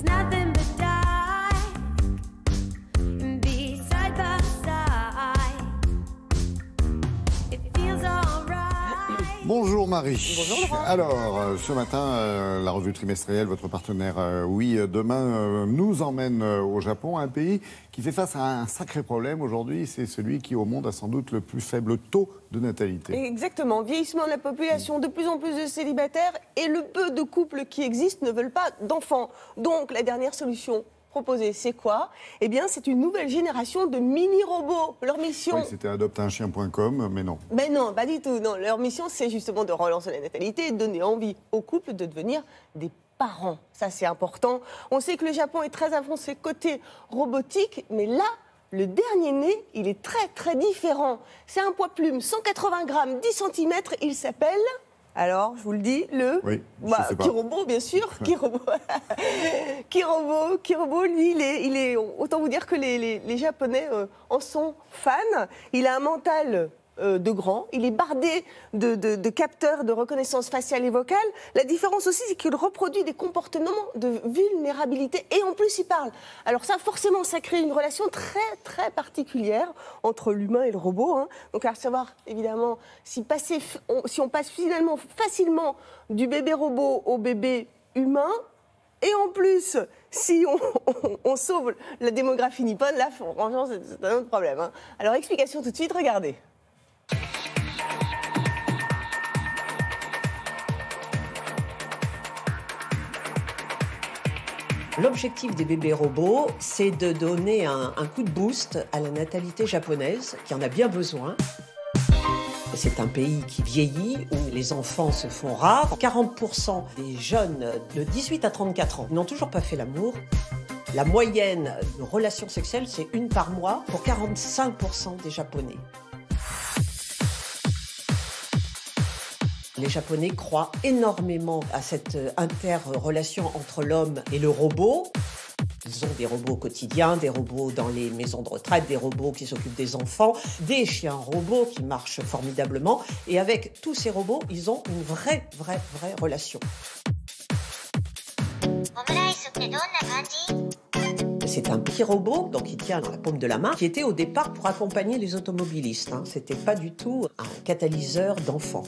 nothing but die and be side by side. It feels alright. Bonjour Marie. Bonjour Laurent. Alors, ce matin, la revue trimestrielle, votre partenaire Oui Demain, nous emmène au Japon, un pays qui fait face à un sacré problème aujourd'hui. C'est celui qui, au monde, a sans doute le plus faible taux de natalité. Exactement. Vieillissement de la population, de plus en plus de célibataires et le peu de couples qui existent ne veulent pas d'enfants. Donc, la dernière solution proposée, c'est quoi? Eh bien, c'est une nouvelle génération de mini-robots. Leur mission... Oui, c'était adopteunchien.com, mais non. Mais non, pas du tout. Non, leur mission, c'est justement de relancer la natalité et de donner envie aux couples de devenir des parents. Ça, c'est important. On sait que le Japon est très avancé côté robotique, mais là, le dernier né, il est très, très différent. C'est un poids plume, 180 grammes, 10 cm. Il s'appelle... Alors, je vous le dis, Oui, je sais pas. Kirobo, bien sûr. Kirobo, lui, il est, autant vous dire que les Japonais en sont fans. Il a un mental de grand. Il est bardé de capteurs de reconnaissance faciale et vocale. La différence aussi, c'est qu'il reproduit des comportements de vulnérabilité et en plus, il parle. Alors ça, forcément, ça crée une relation très, très particulière entre l'humain et le robot. Hein. Donc, à savoir, évidemment, si on passe finalement facilement du bébé robot au bébé humain, et en plus, si on sauve la démographie nippone, là, franchement, c'est un autre problème. Hein. Alors, explication tout de suite, regardez. L'objectif des bébés robots, c'est de donner un coup de boost à la natalité japonaise, qui en a bien besoin. C'est un pays qui vieillit, où les enfants se font rares. 40% des jeunes de 18 à 34 ans n'ont toujours pas fait l'amour. La moyenne de relations sexuelles, c'est une par mois pour 45% des Japonais. Les Japonais croient énormément à cette interrelation entre l'homme et le robot. Ils ont des robots quotidiens, des robots dans les maisons de retraite, des robots qui s'occupent des enfants, des chiens robots qui marchent formidablement. Et avec tous ces robots, ils ont une vraie relation. C'est un petit robot, donc il tient dans la paume de la main, qui était au départ pour accompagner les automobilistes. Hein. C'était pas du tout un catalyseur d'enfants.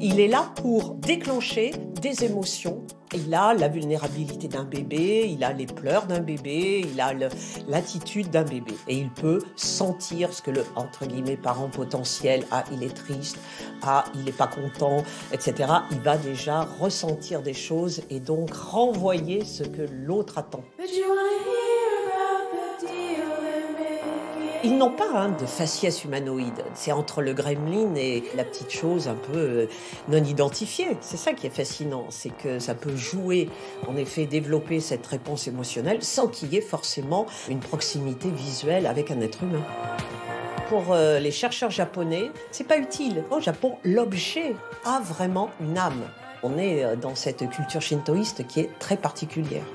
Il est là pour déclencher des émotions. Il a la vulnérabilité d'un bébé, il a les pleurs d'un bébé, il a l'attitude d'un bébé. Et il peut sentir ce que le, entre guillemets, parent potentiel, ah, il est triste, ah, il n'est pas content, etc. Il va déjà ressentir des choses et donc renvoyer ce que l'autre attend. Ils n'ont pas de faciès humanoïde. C'est entre le gremlin et la petite chose un peu non identifiée. C'est ça qui est fascinant, c'est que ça peut jouer, en effet, développer cette réponse émotionnelle sans qu'il y ait forcément une proximité visuelle avec un être humain. Pour les chercheurs japonais, c'est pas utile. Au Japon, l'objet a vraiment une âme. On est dans cette culture shintoïste qui est très particulière.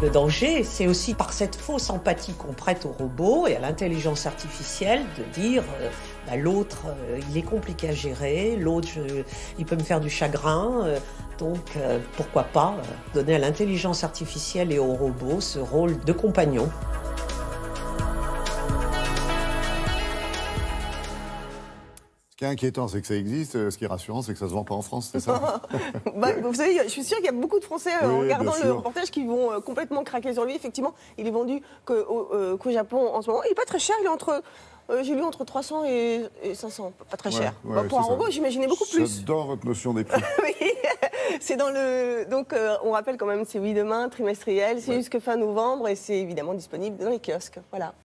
Le danger, c'est aussi par cette fausse empathie qu'on prête au robot et à l'intelligence artificielle de dire l'autre, il est compliqué à gérer, l'autre, il peut me faire du chagrin, donc pourquoi pas donner à l'intelligence artificielle et au robot ce rôle de compagnon. Ce qui est inquiétant, c'est que ça existe. Ce qui est rassurant, c'est que ça ne se vend pas en France, c'est ça? Vous savez, je suis sûre qu'il y a beaucoup de Français, en regardant le reportage, qui vont complètement craquer sur lui. Effectivement, il est vendu qu'au Japon en ce moment. Il n'est pas très cher, il est entre... j'ai lu entre 300 et 500, pas très cher. Pour un robot, j'imaginais beaucoup plus. J'adore votre notion des prix. Oui, c'est dans le... Donc, on rappelle quand même, c'est Oui Demain, trimestriel, c'est jusque fin novembre, et c'est évidemment disponible dans les kiosques. Voilà.